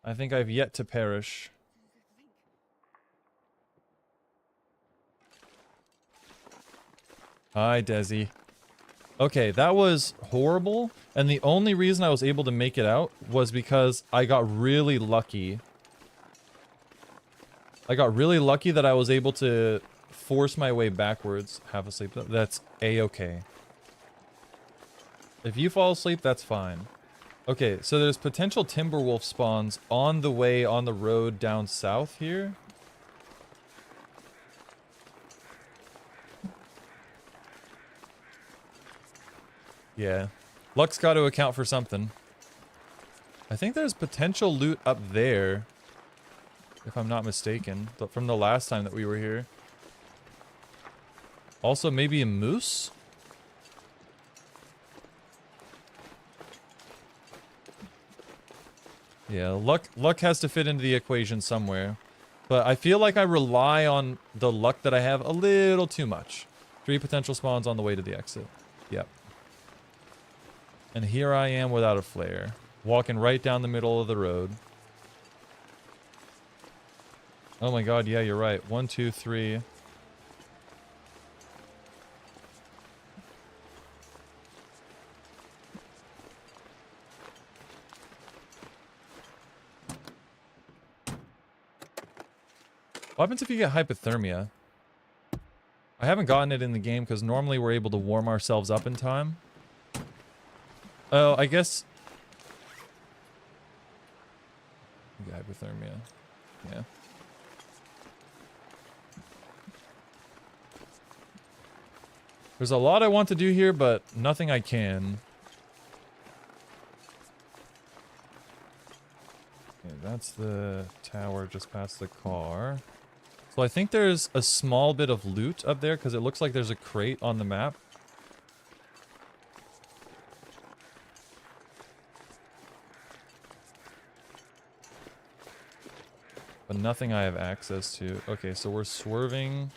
I think I've yet to perish. Hi, Desi. Okay, that was horrible, and the only reason I was able to make it out was because I got really lucky. I got really lucky that I was able to force my way backwards. Half asleep. That's a-okay. If you fall asleep, that's fine. Okay, so there's potential Timberwolf spawns on the way on the road down south here. Yeah. Luck's got to account for something. I think there's potential loot up there, if I'm not mistaken, from the last time that we were here. Also, maybe a moose? Yeah, luck has to fit into the equation somewhere. But I feel like I rely on the luck that I have a little too much. 3 potential spawns on the way to the exit. Yep. And here I am without a flare. Walking right down the middle of the road. Oh my god, yeah, you're right. 1, 2, 3. What happens if you get hypothermia? I haven't gotten it in the game because normally we're able to warm ourselves up in time. Oh, I guess... hypothermia. Yeah. There's a lot I want to do here, but nothing I can. Okay, that's the tower just past the car. So I think there's a small bit of loot up there because it looks like there's a crate on the map. But nothing I have access to. Okay, so we're swerving.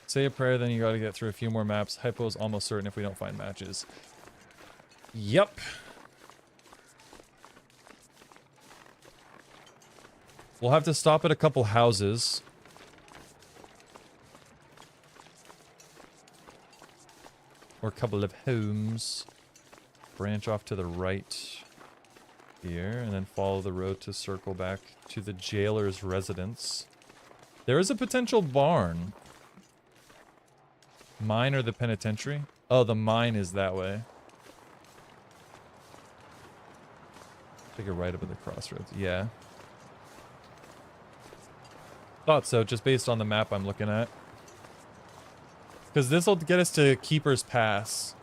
Say a prayer, then you gotta get through a few more maps. Hypo is almost certain if we don't find matches. Yep. We'll have to stop at a couple houses. Or a couple of homes. Branch off to the right here, and then follow the road to circle back to the jailer's residence. There is a potential barn. Mine or the penitentiary? Oh, the mine is that way. Take a right up at the crossroads. Yeah. Thought so, just based on the map I'm looking at. Because this will get us to Keeper's Pass.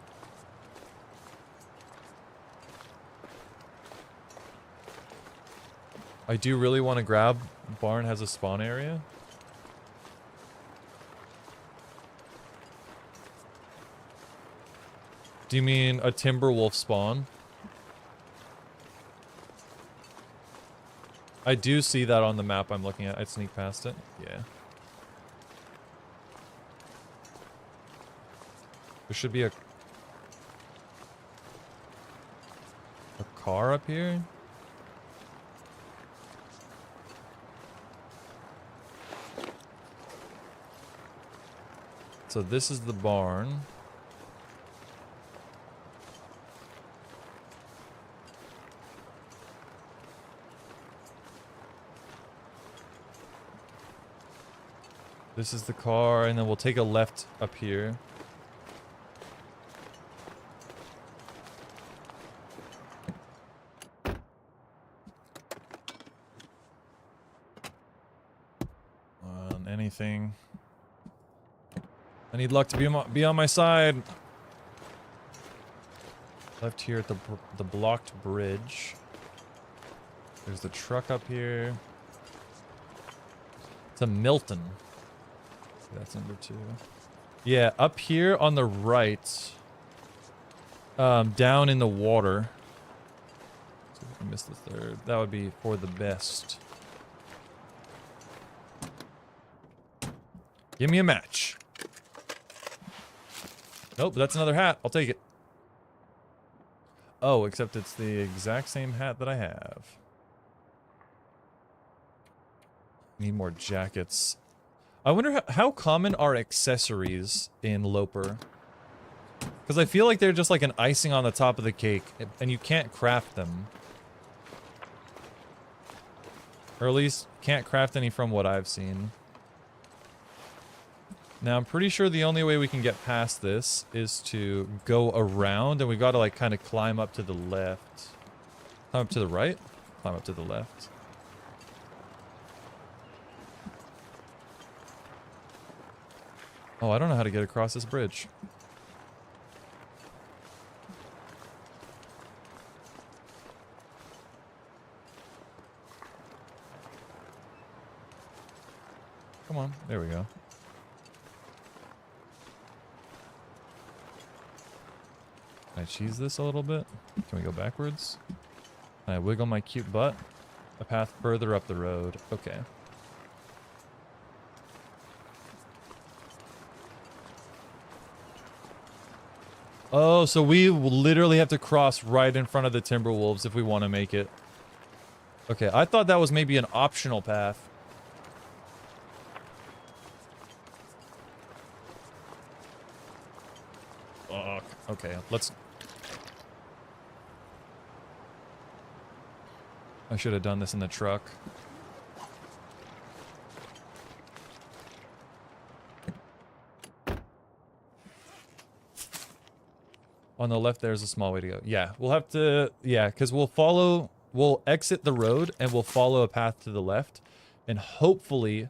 I do really want to grab... Barn has a spawn area. Do you mean a Timberwolf spawn? I do see that on the map I'm looking at. I'd sneak past it. Yeah. There should be a car up here. So this is the barn. This is the car, and then we'll take a left up here. Anything. I need luck to be on my side. Left here at the blocked bridge. There's the truck up here. It's a Milton. That's number 2. Yeah, up here on the right. Down in the water. So if I miss the 3rd. That would be for the best. Give me a match. Nope, that's another hat. I'll take it. Oh, except it's the exact same hat that I have. Need more jackets. I wonder how common are accessories in Loper? Because I feel like they're just like an icing on the top of the cake, and you can't craft them. Or at least, can't craft any from what I've seen. Now, I'm pretty sure the only way we can get past this is to go around, and we gotta like kind of climb up to the left. Climb up to the right? Climb up to the left. Oh, I don't know how to get across this bridge. Come on, there we go. Can I cheese this a little bit? Can we go backwards? Can I wiggle my cute butt? A path further up the road. Okay. Oh, so we literally have to cross right in front of the Timberwolves if we want to make it. Okay, I thought that was maybe an optional path. Fuck. Okay, let's... I should have done this in the truck. On the left, there's a small way to go. Yeah, we'll have to... Yeah, because we'll follow... We'll exit the road, and we'll follow a path to the left. And hopefully...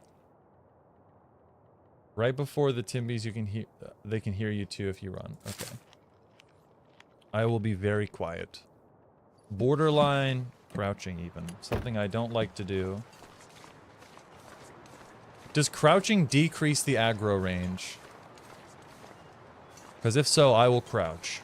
Right before the Timbies, you can hear... They can hear you too if you run. Okay. I will be very quiet. Borderline crouching even. Something I don't like to do. Does crouching decrease the aggro range? Because if so, I will crouch.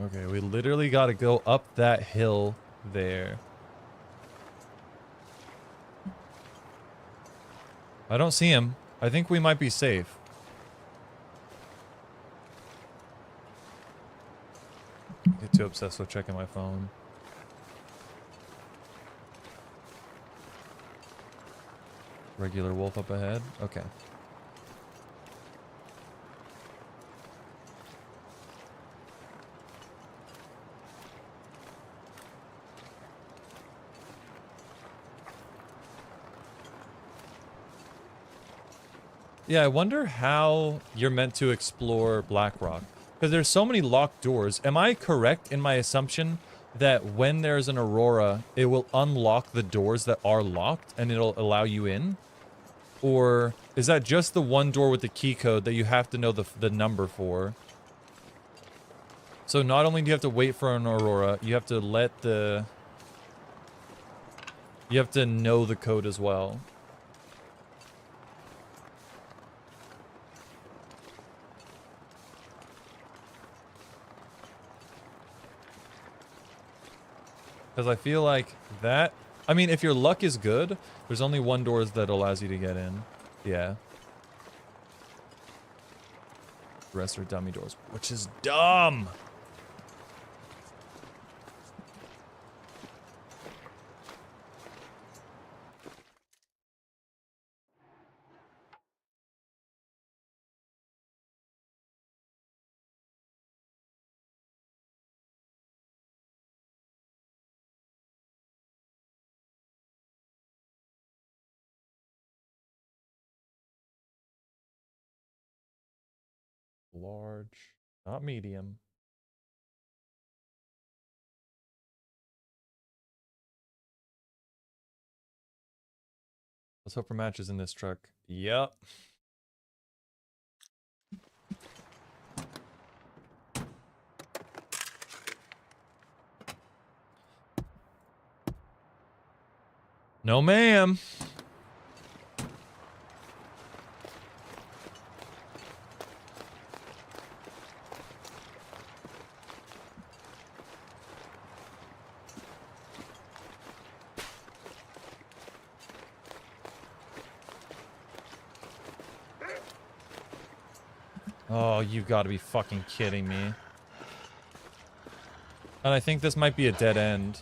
Okay, we literally got to go up that hill there. I don't see him. I think we might be safe. Get too obsessed with checking my phone. Regular wolf up ahead. Okay. Yeah, I wonder how you're meant to explore Blackrock. Because there's so many locked doors. Am I correct in my assumption that when there's an aurora, it will unlock the doors that are locked and it'll allow you in? Or is that just the one door with the key code that you have to know the number for? So not only do you have to wait for an aurora, you have to let the... You have to know the code as well. Because I feel like that... I mean, if your luck is good, there's only one door that allows you to get in. Yeah. The rest are dummy doors, which is dumb! Large. Not medium. Let's hope for matches in this truck. Yep. No, ma'am. Oh, you've got to be fucking kidding me. And I think this might be a dead end.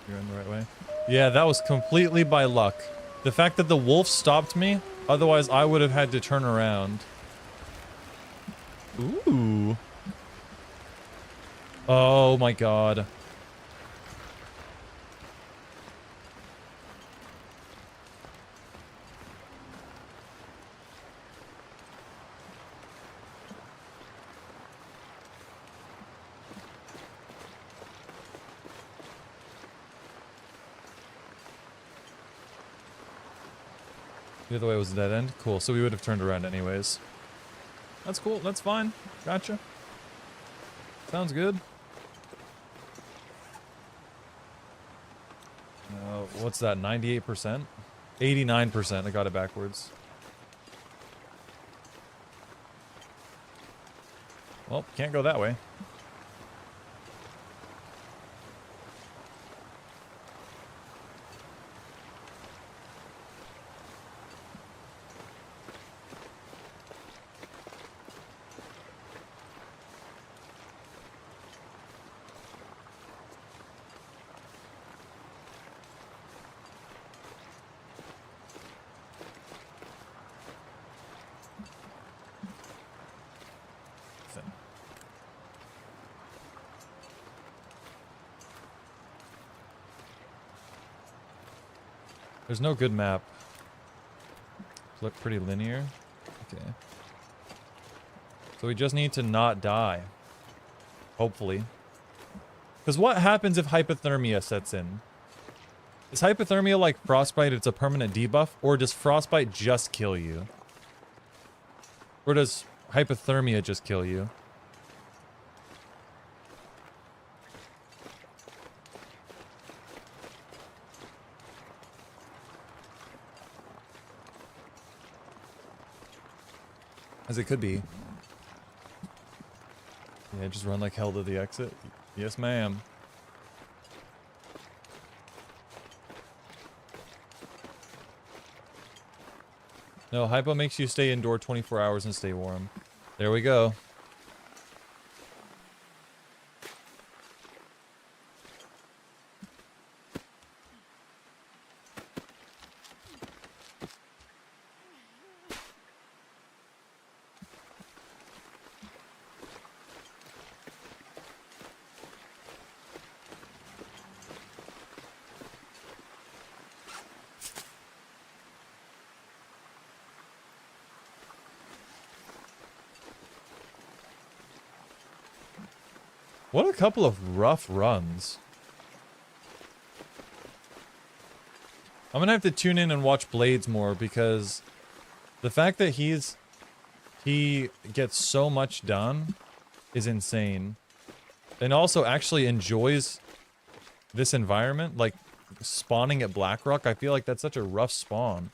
You're in the right way. Yeah, that was completely by luck. The fact that the wolf stopped me, otherwise I would have had to turn around. Ooh. Oh my god. The other way was a dead end? Cool, so we would have turned around anyways. That's cool, that's fine. Gotcha. Sounds good. What's that, 98%? 89%, I got it backwards. Well, can't go that way. There's no good map. Look pretty linear. Okay. So we just need to not die. Hopefully. Because what happens if hypothermia sets in? Is hypothermia like frostbite, it's a permanent debuff? Or does frostbite just kill you? Or does hypothermia just kill you? As it could be. Yeah, just run like hell to the exit. Yes, ma'am. No, hypo makes you stay indoor 24 hours and stay warm. There we go. What a couple of rough runs. I'm gonna have to tune in and watch Blades more because the fact that he gets so much done is insane. And also actually enjoys this environment, like spawning at Blackrock. I feel like that's such a rough spawn.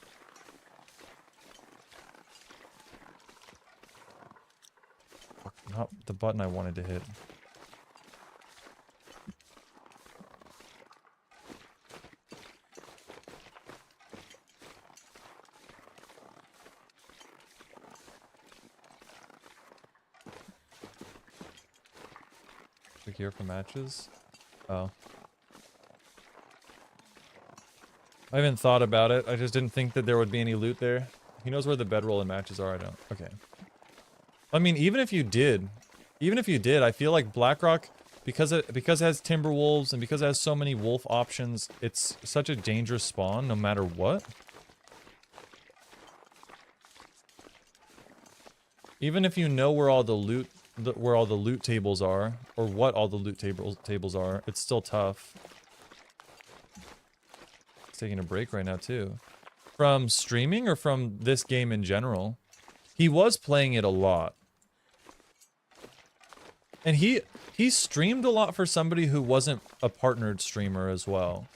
Not the button I wanted to hit. Click here for matches. Oh. I haven't thought about it. I just didn't think that there would be any loot there. He knows where the bedroll and matches are. I don't. Okay. I mean, even if you did, I feel like Blackrock, because it has Timberwolves and because it has so many wolf options, it's such a dangerous spawn no matter what. Even if you know where all the loot tables are, or what all the loot tables are, it's still tough. He's taking a break right now too. From streaming or from this game in general? He was playing it a lot. And he streamed a lot for somebody who wasn't a partnered streamer as well.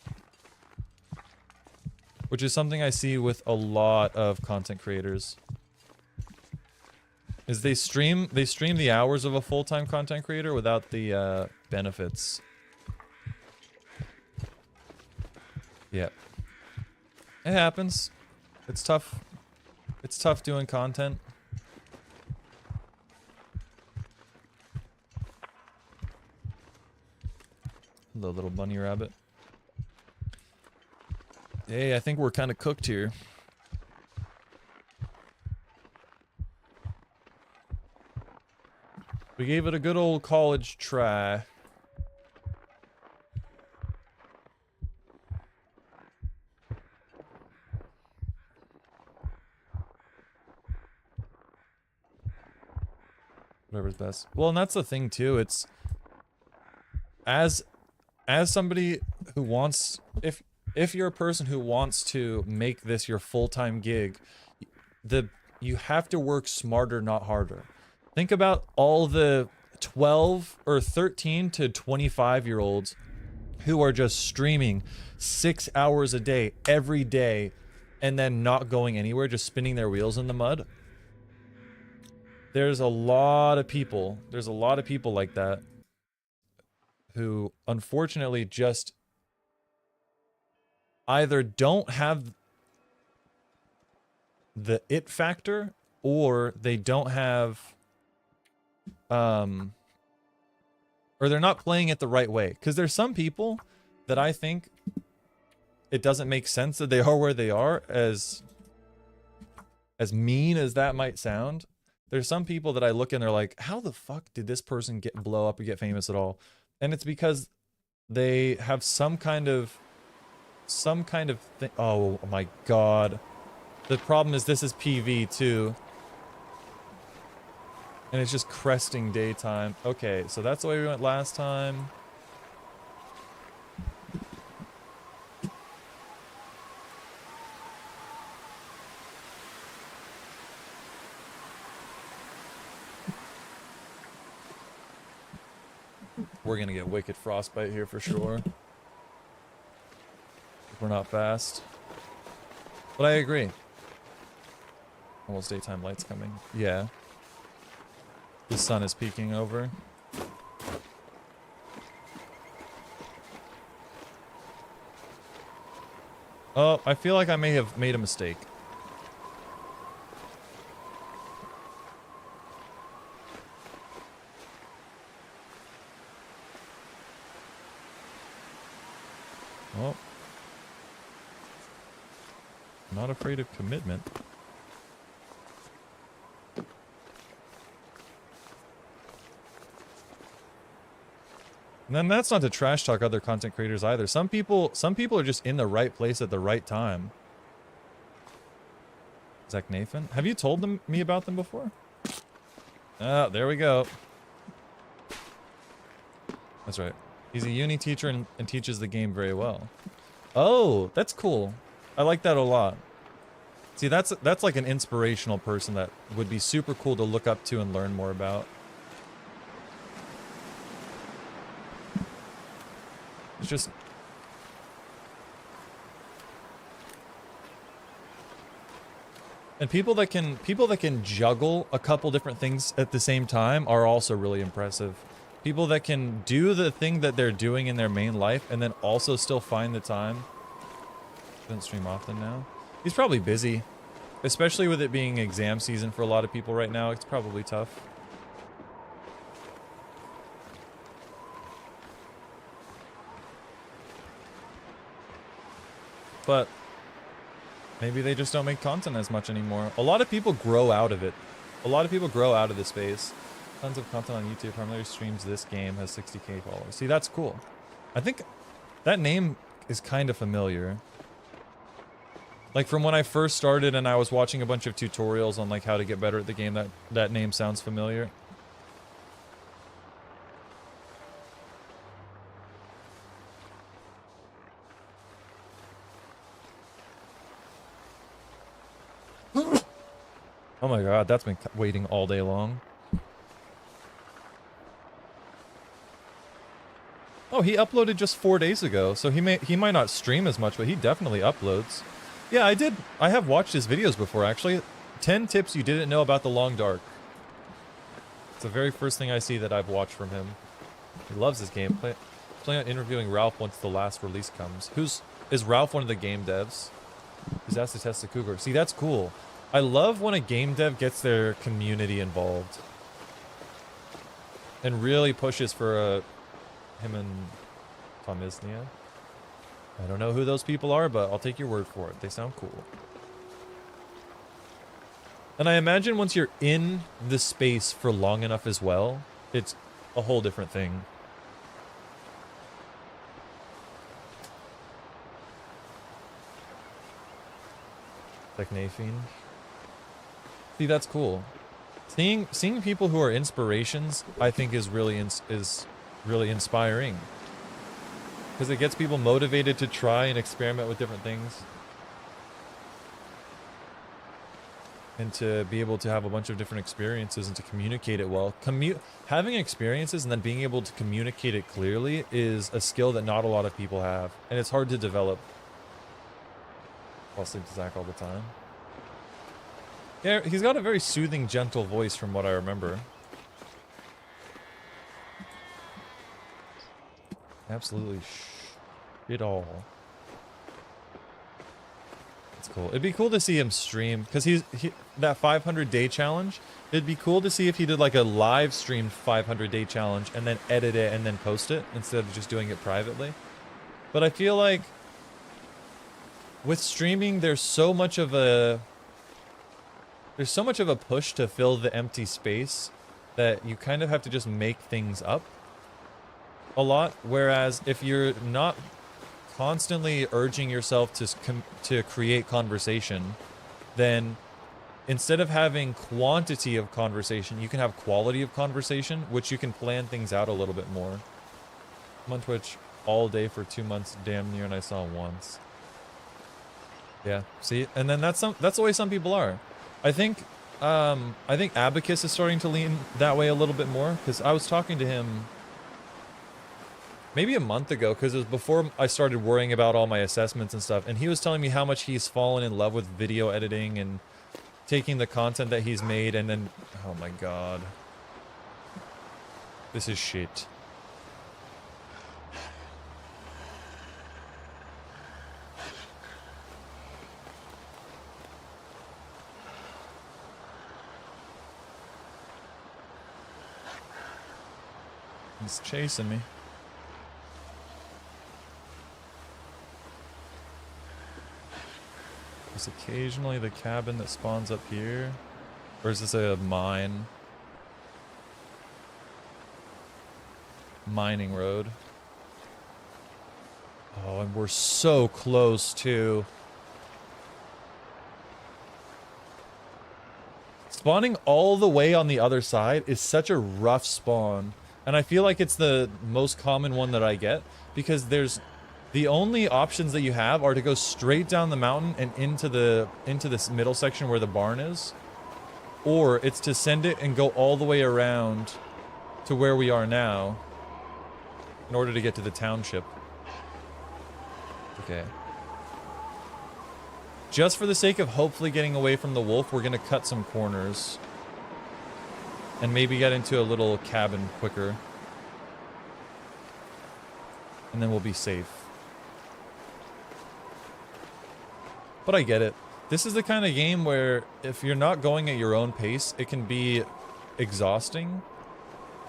Which is something I see with a lot of content creators. Is they stream the hours of a full-time content creator without the benefits. Yep. It happens. It's tough. It's tough doing content. Hello, little bunny rabbit. Hey, I think we're kind of cooked here. We gave it a good old college try. Whatever's best. Well, and that's the thing too. It's as somebody who wants, if you're a person who wants to make this your full-time gig, you have to work smarter, not harder. Think about all the 12 or 13 to 25-year-olds who are just streaming 6 hours a day, every day, and then not going anywhere, just spinning their wheels in the mud. There's a lot of people like that who unfortunately just either don't have the it factor, or they don't have or they're not playing it the right way. Because there's some people that I think it doesn't make sense that they are where they are, as mean as that might sound. There's some people that I look and they're like, how the fuck did this person blow up or get famous at all? And it's because they have some kind of thing. Oh my god. The problem is this is PV too. And it's just cresting daytime. Okay, so that's the way we went last time. We're gonna get wicked frostbite here for sure. If we're not fast. But I agree. Almost daytime lights coming. Yeah. The sun is peeking over. Oh, I feel like I may have made a mistake. Well, not afraid of commitment. And then that's not to trash talk other content creators either. Some people are just in the right place at the right time. Zach Nathan, have you told me about them before? Ah, there we go. That's right. He's a uni teacher and teaches the game very well. Oh, that's cool. I like that a lot. See, that's like an inspirational person that would be super cool to look up to and learn more about. It's just... And people that can juggle a couple different things at the same time are also really impressive. People that can do the thing that they're doing in their main life and then also still find the time. Doesn't stream often now. He's probably busy. Especially with it being exam season for a lot of people right now, it's probably tough. But maybe they just don't make content as much anymore. A lot of people grow out of it. A lot of people grow out of this space. Tons of content on YouTube. Primarily streams this game, has 60k followers. See, that's cool. I think that name is kind of familiar. Like from when I first started and I was watching a bunch of tutorials on like how to get better at the game, that name sounds familiar. Oh my god, that's been waiting all day long. Oh, he uploaded just 4 days ago, so he might not stream as much, but he definitely uploads. Yeah, I have watched his videos before, actually. 10 tips you didn't know about the Long Dark. It's the very first thing I see that I've watched from him. He loves his game. Planning on interviewing Ralph once the last release comes. Is Ralph one of the game devs? He's asked to test the Cougar. See, that's cool. I love when a game dev gets their community involved. And really pushes for him and Tomisnia. I don't know who those people are, but I'll take your word for it. They sound cool. And I imagine once you're in the space for long enough as well, it's a whole different thing. Technaphine. See, that's cool. Seeing people who are inspirations, I think, is really inspiring. Because it gets people motivated to try and experiment with different things. And to be able to have a bunch of different experiences and to communicate it well. Having experiences and then being able to communicate it clearly is a skill that not a lot of people have. And it's hard to develop. I'll sleep to Zach all the time. Yeah, he's got a very soothing, gentle voice from what I remember. Absolutely shit all. It's cool. It'd be cool to see him stream, because that 500-day challenge, it'd be cool to see if he did like a live streamed 500-day challenge and then edit it and then post it instead of just doing it privately. But I feel like with streaming, there's so much of a push to fill the empty space that you kind of have to just make things up a lot. Whereas if you're not constantly urging yourself to create conversation, then instead of having quantity of conversation, you can have quality of conversation, which you can plan things out a little bit more. I'm on Twitch all day for 2 months, damn near, and I saw him once. Yeah, see, and then that's the way some people are. I think Abacus is starting to lean that way a little bit more, because I was talking to him maybe a month ago, because it was before I started worrying about all my assessments and stuff, and he was telling me how much he's fallen in love with video editing and taking the content that he's made and then, oh my god, this is shit. He's chasing me. There's occasionally the cabin that spawns up here. Or is this a mine? Mining road. Oh, and we're so close too. Spawning all the way on the other side is such a rough spawn. And I feel like it's the most common one that I get, because the only options that you have are to go straight down the mountain and into this middle section where the barn is, or it's to send it and go all the way around to where we are now in order to get to the township. Okay. Just for the sake of hopefully getting away from the wolf, we're gonna cut some corners. And maybe get into a little cabin quicker. And then we'll be safe. But I get it. This is the kind of game where if you're not going at your own pace, it can be exhausting.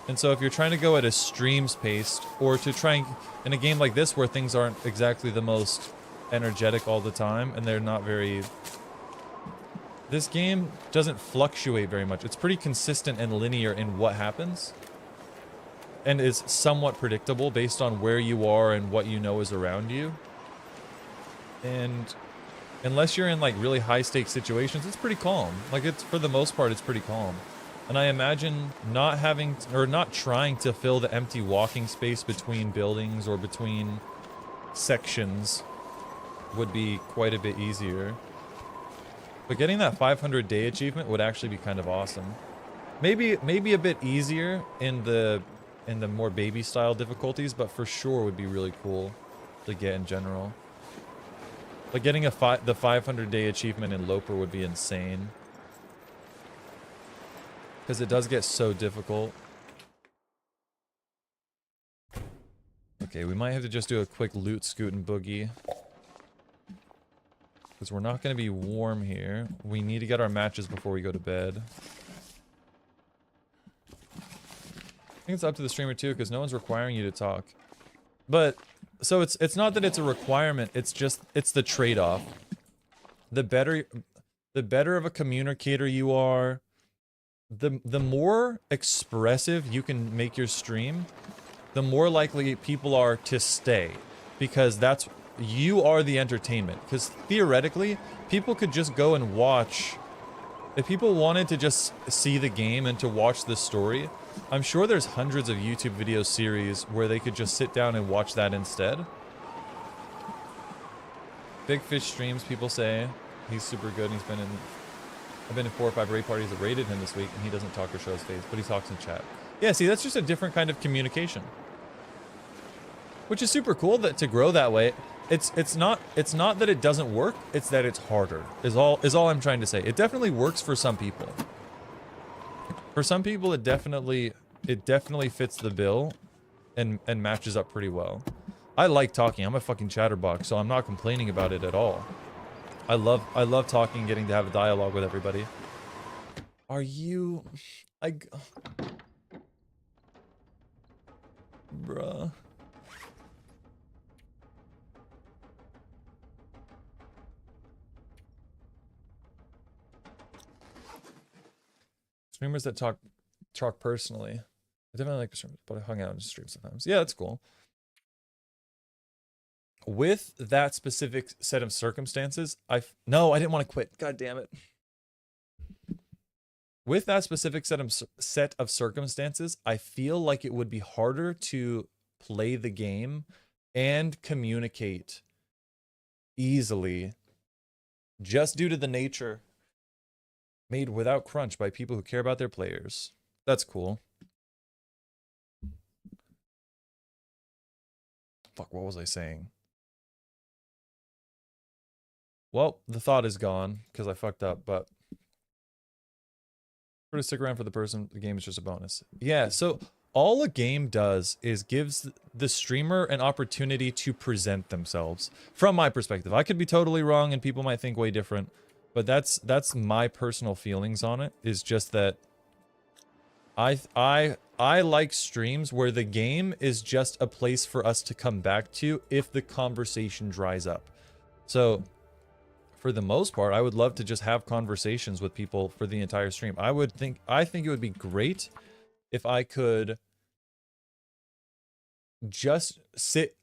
And so if you're trying to go at a stream's pace, or to try and, in a game like this where things aren't exactly the most energetic all the time, and they're not very... This game doesn't fluctuate very much. It's pretty consistent and linear in what happens. And is somewhat predictable based on where you are and what you know is around you. And unless you're in like really high stakes situations, it's pretty calm. Like it's, for the most part, it's pretty calm. And I imagine not having, or not trying to fill the empty walking space between buildings or between sections would be quite a bit easier. But getting that 500 day achievement would actually be kind of awesome. Maybe a bit easier in the more baby style difficulties, but for sure would be really cool to get in general. But getting the 500 day achievement in Loper would be insane. Because it does get so difficult. Okay, we might have to just do a quick loot, scoot, and boogie. Because we're not going to be warm here. We need to get our matches before we go to bed. I think it's up to the streamer too, because no one's requiring you to talk. But, so it's not that it's a requirement, it's just, it's the trade-off. The better of a communicator you are, the more expressive you can make your stream, the more likely people are to stay. Because that's, you are the entertainment. Because theoretically, people could just go and watch. If people wanted to just see the game and to watch the story, I'm sure there's hundreds of YouTube video series where they could just sit down and watch that instead. Big Fish streams, people say. He's super good and I've been in 4 or 5 raid parties that raided him this week and he doesn't talk or show his face, but he talks in chat. Yeah, see, that's just a different kind of communication. Which is super cool that to grow that way. It's not that it doesn't work, it's that it's harder. Is all I'm trying to say. It definitely works for some people. For some people it definitely fits the bill and matches up pretty well. I like talking. I'm a fucking chatterbox, so I'm not complaining about it at all. I love talking, getting to have a dialogue with everybody. Are you bruh. Streamers that talk personally. I definitely like the streamers, but I hung out and stream sometimes. Yeah, that's cool. With that specific set of circumstances, no, I didn't want to quit. God damn it. With that specific set of circumstances, I feel like it would be harder to play the game and communicate easily just due to the nature made without crunch by people who care about their players. That's cool. Fuck, what was I saying? Well, the thought is gone because I fucked up, but we're gonna stick around for the person. The game is just a bonus. Yeah, so all a game does is gives the streamer an opportunity to present themselves. From my perspective, I could be totally wrong and people might think way different, but that's my personal feelings on it. Is just that I like streams where the game is just a place for us to come back to if the conversation dries up. So for the most part, I would love to just have conversations with people for the entire stream. I think it would be great if I could just sit.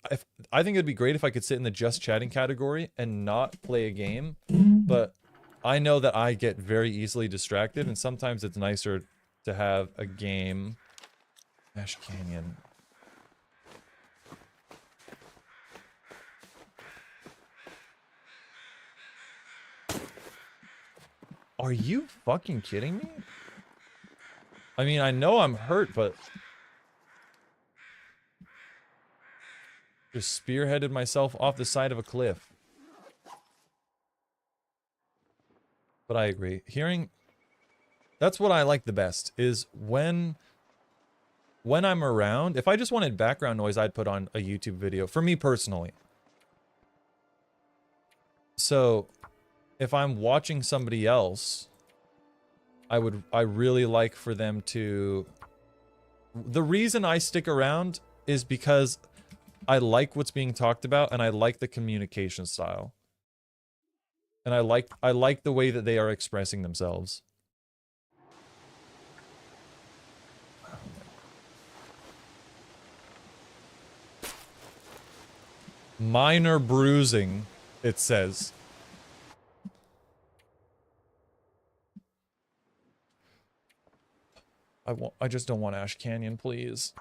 I think it'd be great if I could sit in the just chatting category and not play a game. But I know that I get very easily distracted, and sometimes it's nicer to have a game. Ash Canyon. Are you fucking kidding me? I mean, I know I'm hurt, but just spearheaded myself off the side of a cliff. But I agree. Hearing... That's what I like the best, is when I'm around... If I just wanted background noise, I'd put on a YouTube video. For me personally. So, if I'm watching somebody else, I really like for them to... The reason I stick around is because I like what's being talked about and I like the communication style. And I like the way that they are expressing themselves. Minor bruising, it says. I just don't want Ash Canyon, please.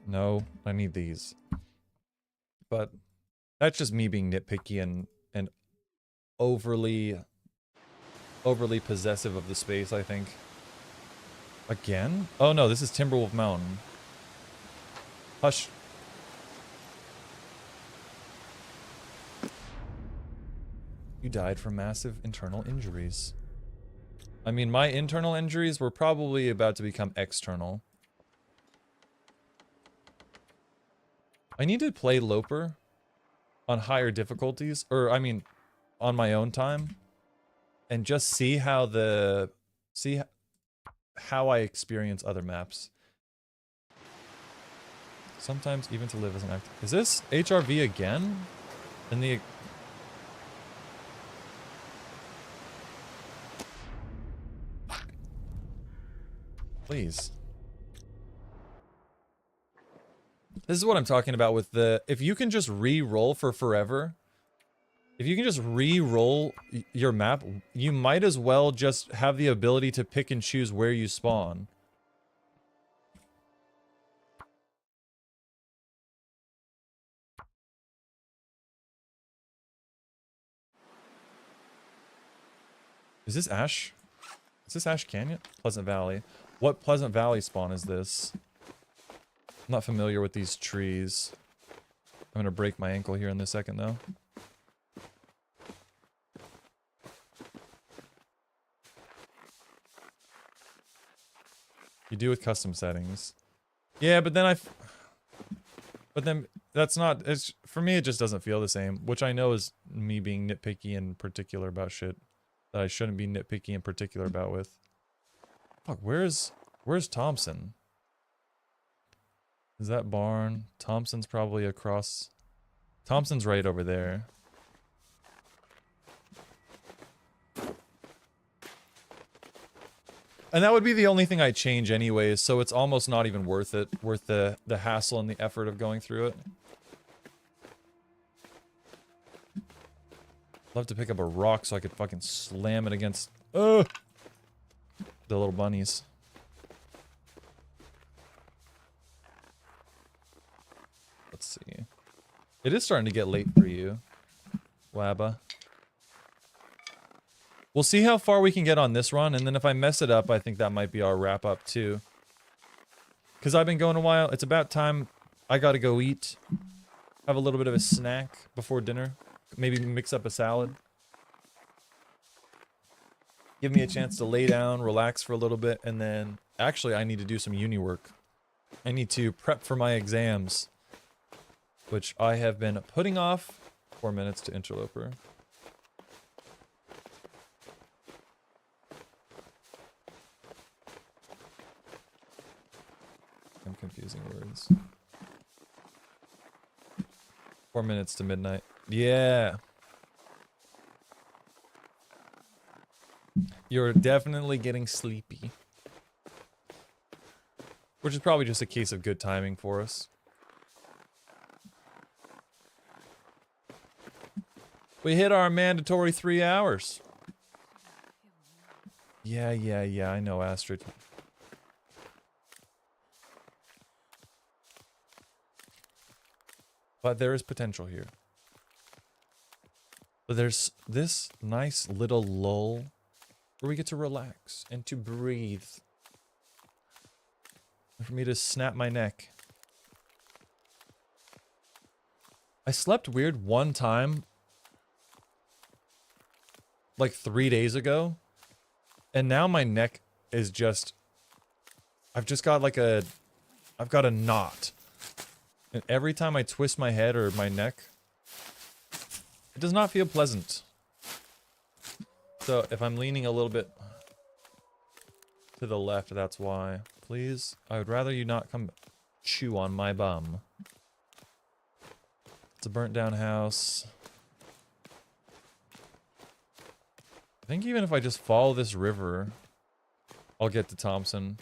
No, I need these. But that's just me being nitpicky and overly possessive of the space, I think. Again? Oh no, this is Timberwolf Mountain. Hush. You died from massive internal injuries. I mean, my internal injuries were probably about to become external. I need to play Loper on higher difficulties, or I mean, on my own time, and just see how how I experience other maps. Sometimes even to live as an actor. Is this HRV again? In the... Please. This is what I'm talking about with the... If you can just re-roll for forever, if you can just re-roll your map, you might as well just have the ability to pick and choose where you spawn. Is this Ash? Is this Ash Canyon? Pleasant Valley. What Pleasant Valley spawn is this? I'm not familiar with these trees. I'm gonna break my ankle here in a second, though. You do with custom settings. Yeah, but then but then that's not... It's, for me, it just doesn't feel the same. Which I know is me being nitpicky and particular about shit that I shouldn't be nitpicky and particular about with. Fuck, where's Thompson? Is that barn? Thompson's probably across... Thompson's right over there. And that would be the only thing I'd change anyways, so it's almost not even worth it. Worth the hassle and the effort of going through it. Love to pick up a rock so I could fucking slam it against... the little bunnies. Let's see. It is starting to get late for you, Wabba. We'll see how far we can get on this run, and then if I mess it up, I think that might be our wrap-up, too. Because I've been going a while. It's about time I gotta go eat. Have a little bit of a snack before dinner. Maybe mix up a salad. Give me a chance to lay down, relax for a little bit, and then... Actually, I need to do some uni work. I need to prep for my exams, which I have been putting off. 4 minutes to interloper. I'm confusing words. 4 minutes to midnight. Yeah. You're definitely getting sleepy. Which is probably just a case of good timing for us. We hit our mandatory 3 hours. Yeah, I know, Astrid. But there is potential here. But there's this nice little lull where we get to relax and to breathe. And for me to snap my neck. I slept weird one time, like 3 days ago, and now my neck is just... I've just got like a... I've got a knot. And every time I twist my head or my neck, it does not feel pleasant. So if I'm leaning a little bit to the left, that's why. Please, I would rather you not come chew on my bum. It's a burnt down house. I think even if I just follow this river, I'll get to Thompson.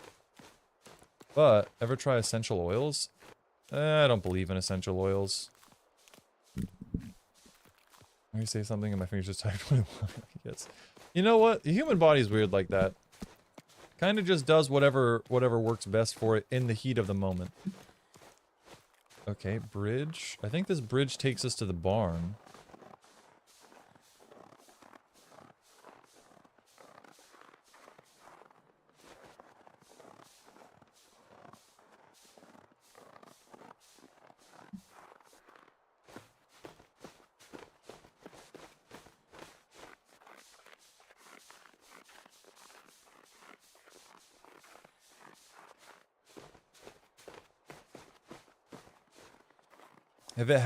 But, ever try essential oils? I don't believe in essential oils. I say something and my fingers just type. Yes. You know what? The human body is weird like that. Kind of just does whatever works best for it in the heat of the moment. Okay, bridge. I think this bridge takes us to the barn. If it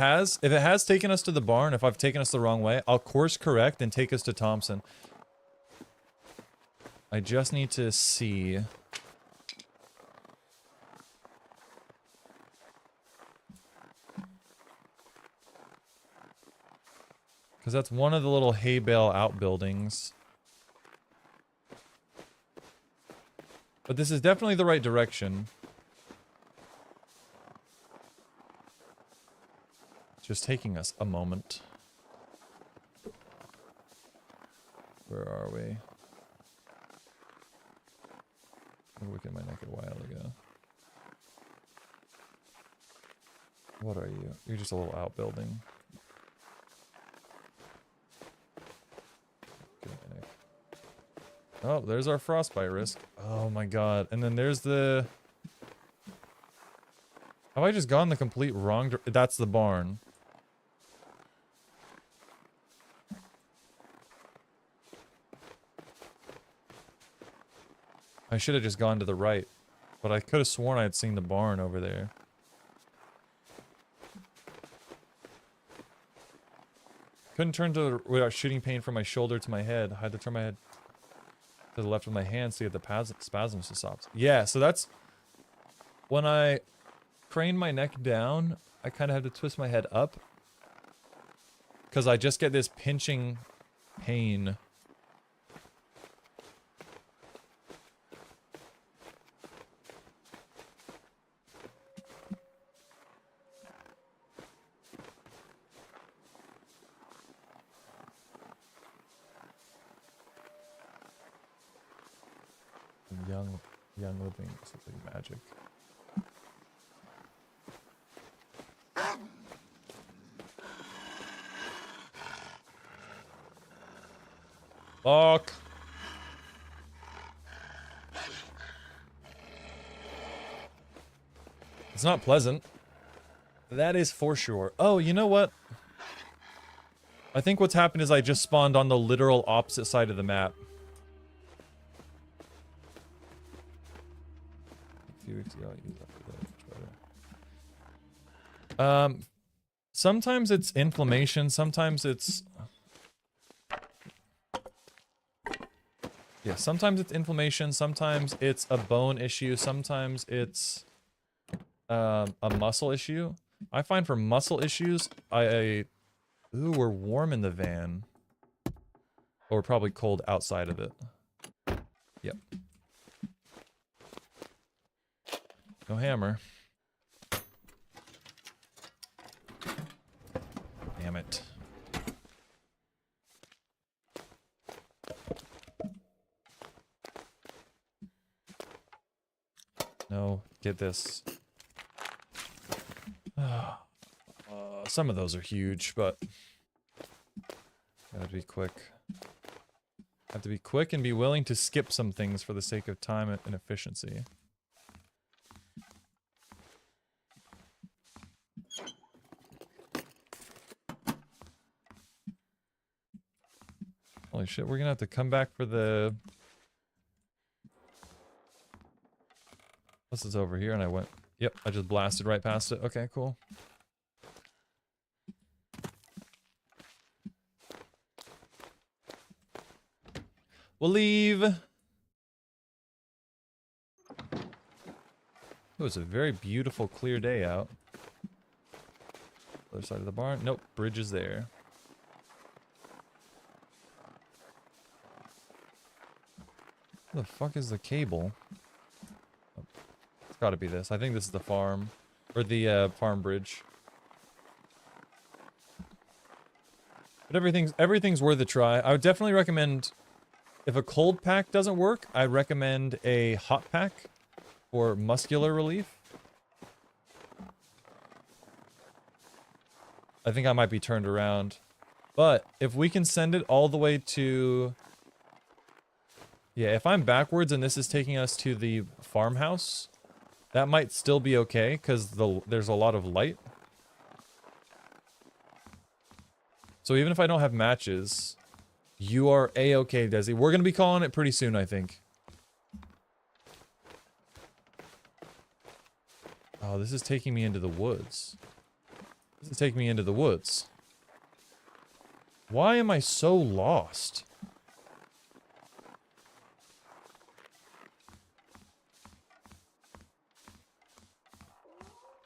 has taken us to the barn, if I've taken us the wrong way, I'll course correct and take us to Thompson. I just need to see. Because that's one of the little hay bale outbuildings. But this is definitely the right direction. Just taking us a moment. Where are we? I looked at my neck a while ago. What are you? You're just a little outbuilding. Oh, there's our frostbite risk. Oh my god. And then there's the... Have I just gone the complete wrong... That's the barn. I should have just gone to the right. But I could have sworn I had seen the barn over there. Couldn't turn to the, without shooting pain from my shoulder to my head. I had to turn my head to the left of my hands to get the spasms to stop. Yeah, so that's... When I crane my neck down, I kind of have to twist my head up. Because I just get this pinching pain. Young living, something magic. Fuck. It's not pleasant. That is for sure. Oh, you know what? I think what's happened is I just spawned on the literal opposite side of the map. A few weeks ago, I used that for the better. Sometimes it's inflammation, sometimes it's... Yeah, sometimes it's inflammation, sometimes it's a bone issue, sometimes it's a muscle issue. I find for muscle issues, ooh, we're warm in the van. Or probably cold outside of it. Yep. No hammer. Damn it. No, get this. Some of those are huge, but gotta be quick. Have to be quick and be willing to skip some things for the sake of time and efficiency. Holy shit, we're gonna have to come back for the... This is over here and I went... Yep, I just blasted right past it. Okay, cool. We'll leave. It was a very beautiful, clear day out. Other side of the barn. Nope, bridge is there. Where the fuck is the cable? Oh, it's gotta be this. I think this is the farm. Or the farm bridge. But everything's worth a try. I would definitely recommend, if a cold pack doesn't work, I'd recommend a hot pack for muscular relief. I think I might be turned around. But if we can send it all the way to... Yeah, if I'm backwards and this is taking us to the farmhouse, that might still be okay, because there's a lot of light. So even if I don't have matches, you are A-okay, Desi. We're going to be calling it pretty soon, I think. Oh, this is taking me into the woods. This is taking me into the woods. Why am I so lost?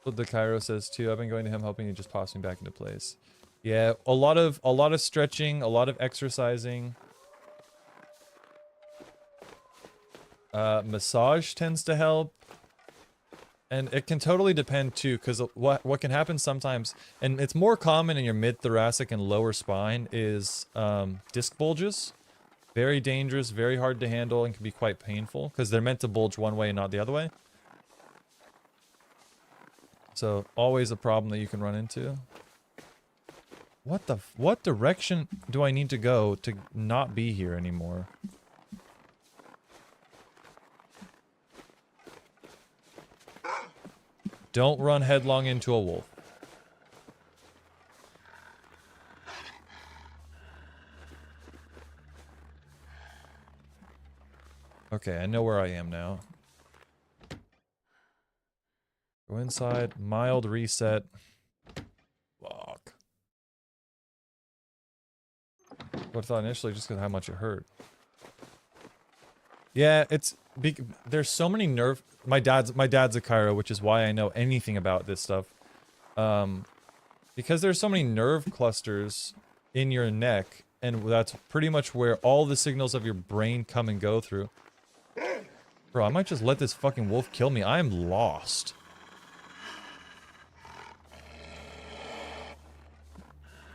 What the Cairo says too. I've been going to him, hoping he just pops me back into place. Yeah, a lot of stretching, a lot of exercising. Massage tends to help. And it can totally depend too, because what can happen sometimes, and it's more common in your mid-thoracic and lower spine, is disc bulges. Very dangerous, very hard to handle, and can be quite painful, because they're meant to bulge one way and not the other way. So, always a problem that you can run into. What direction do I need to go to not be here anymore? Don't run headlong into a wolf. Okay, I know where I am now. Go inside, mild reset. Fuck. What I thought initially, just because of how much it hurt. Yeah, there's so many nerve. My dad's a chiro, which is why I know anything about this stuff. Because there's so many nerve clusters in your neck, and that's pretty much where all the signals of your brain come and go through. Bro, I might just let this fucking wolf kill me. I am lost.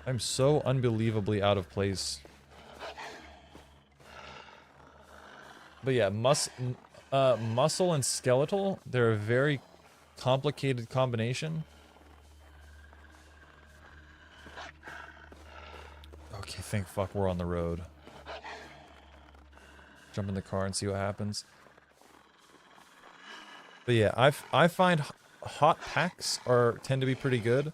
I'm so unbelievably out of place. But yeah, muscle and skeletal, they're a very complicated combination. Okay, thank fuck we're on the road. Jump in the car and see what happens. But yeah, I find hot packs tend to be pretty good.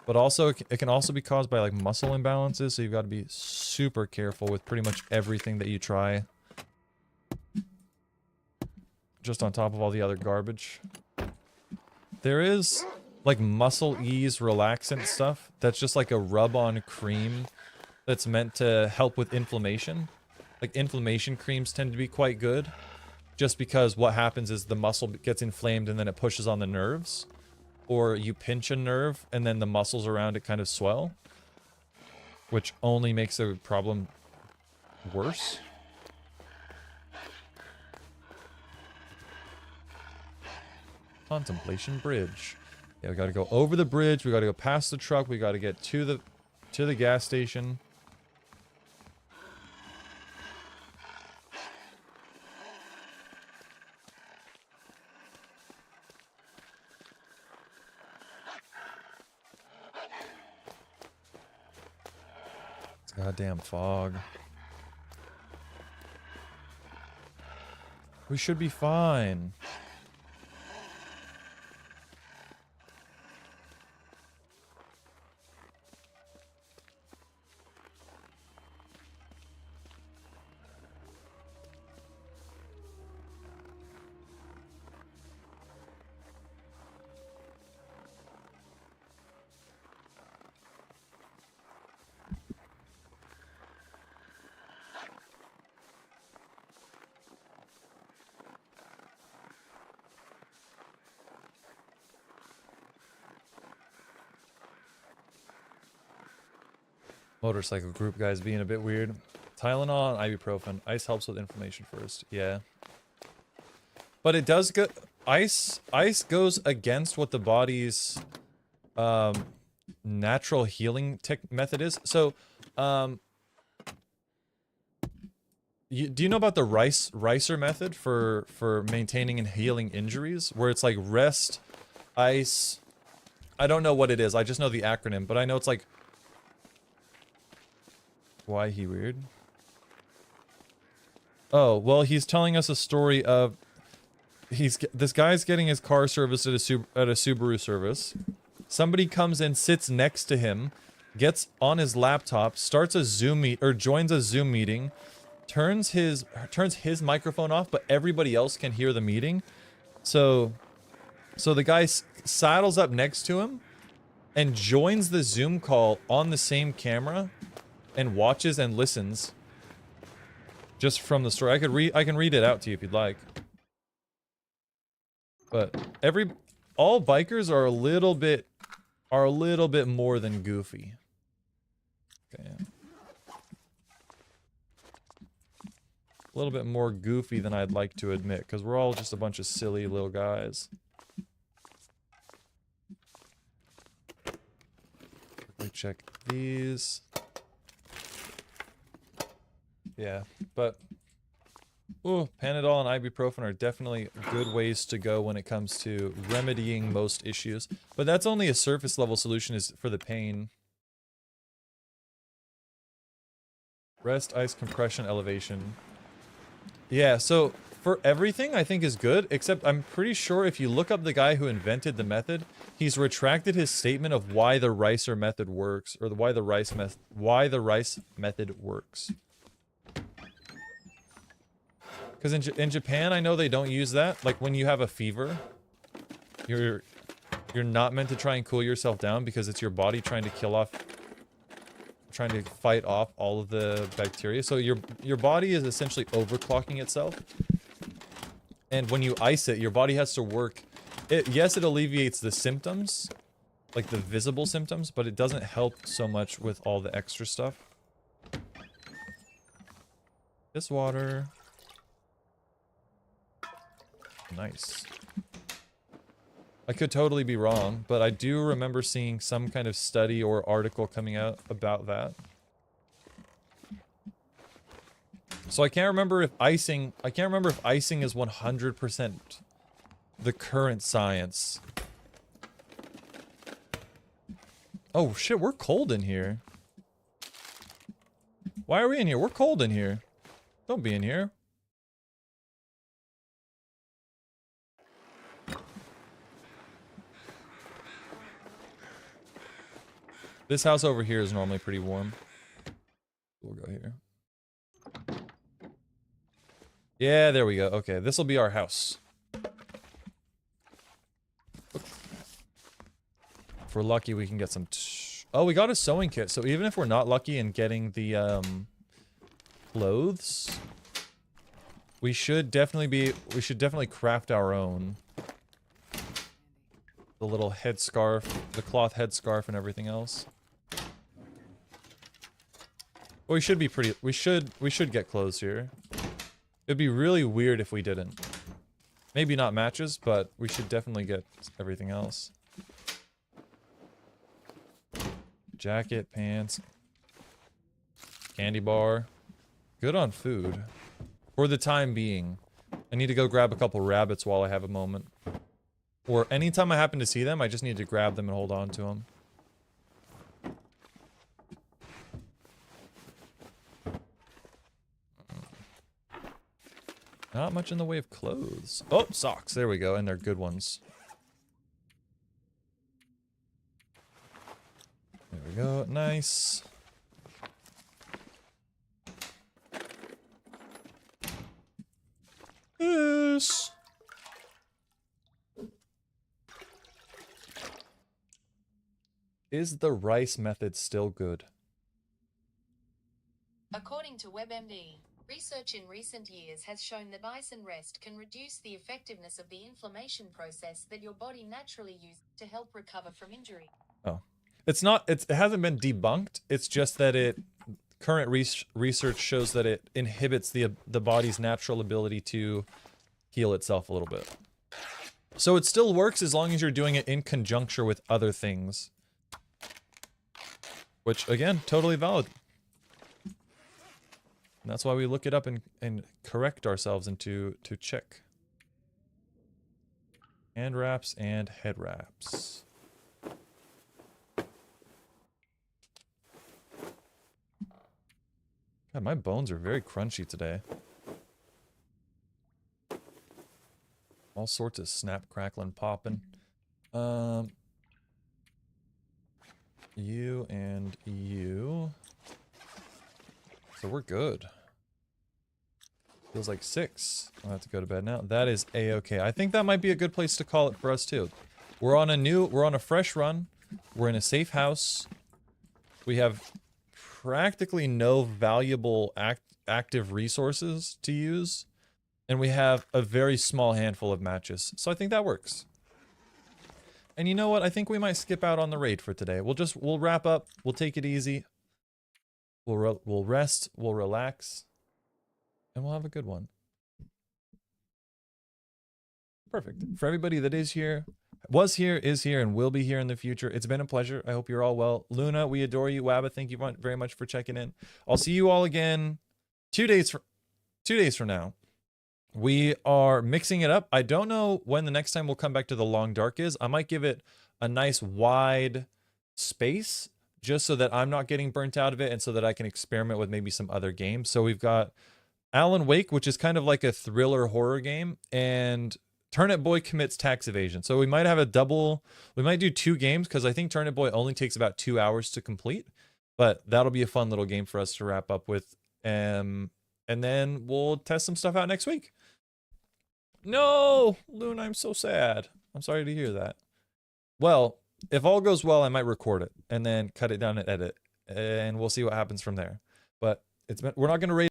But also, it can also be caused by like muscle imbalances, so you've got to be super careful with pretty much everything that you try. Just on top of all the other garbage. There is like muscle ease relaxant stuff that's just like a rub-on cream that's meant to help with inflammation. Like inflammation creams tend to be quite good, just because what happens is the muscle gets inflamed and then it pushes on the nerves. Or you pinch a nerve and then the muscles around it kind of swell, which only makes the problem worse. Contemplation Bridge. Yeah, we gotta go over the bridge, we gotta go past the truck, we gotta get to the gas station. It's goddamn fog. We should be fine. Motorcycle group guys being a bit weird. Tylenol and ibuprofen. Ice helps with inflammation first. Yeah. But it does go... Ice goes against what the body's natural healing method is. So, do you know about the Ricer method for maintaining and healing injuries? Where it's like rest, ice. I don't know what it is. I just know the acronym, but I know it's like. Why he weird? Oh, well, he's telling us a story of this guy's getting his car serviced at a Subaru service. Somebody comes in, sits next to him, gets on his laptop, starts a joins a Zoom meeting, turns his microphone off, but everybody else can hear the meeting. So the guy saddles up next to him and joins the Zoom call on the same camera and watches and listens. Just from the story. I can read it out to you if you'd like. But all bikers are a little bit more than goofy. Okay. A little bit more goofy than I'd like to admit, because we're all just a bunch of silly little guys. Quickly check these. Yeah, but Panadol and ibuprofen are definitely good ways to go when it comes to remedying most issues. But that's only a surface level solution is for the pain. Rest, ice, compression, elevation. Yeah, so for everything I think is good, except I'm pretty sure if you look up the guy who invented the method, he's retracted his statement of why the Ricer method works, or why the rice method works. Because in Japan, I know they don't use that. Like when you have a fever, you're not meant to try and cool yourself down because it's your body trying to fight off all of the bacteria. So your body is essentially overclocking itself. And when you ice it, your body has to work. Yes, it alleviates the symptoms, like the visible symptoms, but it doesn't help so much with all the extra stuff. This water. Nice. I could totally be wrong, but I do remember seeing some kind of study or article coming out about that. So I can't remember if icing is 100% the current science. Oh shit, we're cold in here. Why are we in here? We're cold in here. Don't be in here. This house over here is normally pretty warm. We'll go here. Yeah, there we go. Okay, this will be our house. If we're lucky, we can get some... Oh, we got a sewing kit. So even if we're not lucky in getting the clothes, we should definitely craft our own. The little headscarf, the cloth headscarf and everything else. Well, we should be pretty... We should get clothes here. It'd be really weird if we didn't. Maybe not matches, but we should definitely get everything else. Jacket, pants. Candy bar. Good on food. For the time being. I need to go grab a couple rabbits while I have a moment. Or anytime I happen to see them, I just need to grab them and hold on to them. Not much in the way of clothes. Oh, socks. There we go. And they're good ones. There we go. Nice. Yes. Is the rice method still good? According to WebMD, research in recent years has shown that ice and rest can reduce the effectiveness of the inflammation process that your body naturally uses to help recover from injury. Oh. It hasn't been debunked. It's just that current research shows that it inhibits the body's natural ability to heal itself a little bit. So it still works as long as you're doing it in conjunction with other things. Which, again, totally valid. And that's why we look it up and correct ourselves into to check. Hand wraps and head wraps. God, my bones are very crunchy today. All sorts of snap, crackling, popping. You and you. So we're good. Feels like 6. I'll have to go to bed now. That is a-okay. I think that might be a good place to call it for us too. We're on a fresh run. We're in a safe house. We have practically no valuable active resources to use. And we have a very small handful of matches. So I think that works. And you know what? I think we might skip out on the raid for today. We'll wrap up. We'll take it easy. We'll rest. We'll relax. And we'll have a good one. Perfect. For everybody that is here, was here, is here, and will be here in the future, it's been a pleasure. I hope you're all well. Luna, we adore you. Wabba, thank you very much for checking in. I'll see you all again 2 days from now. We are mixing it up. I don't know when the next time we'll come back to the Long Dark is. I might give it a nice wide space just so that I'm not getting burnt out of it and so that I can experiment with maybe some other games. So we've got Alan Wake, which is kind of like a thriller horror game, and Turnip Boy Commits Tax Evasion. So we might have a double, we might do 2 games because I think Turnip Boy only takes about 2 hours to complete, but that'll be a fun little game for us to wrap up with. And then we'll test some stuff out next week. No, Luna, I'm so sad. I'm sorry to hear that. Well, if all goes well, I might record it and then cut it down and edit, and we'll see what happens from there. But we're not going to rate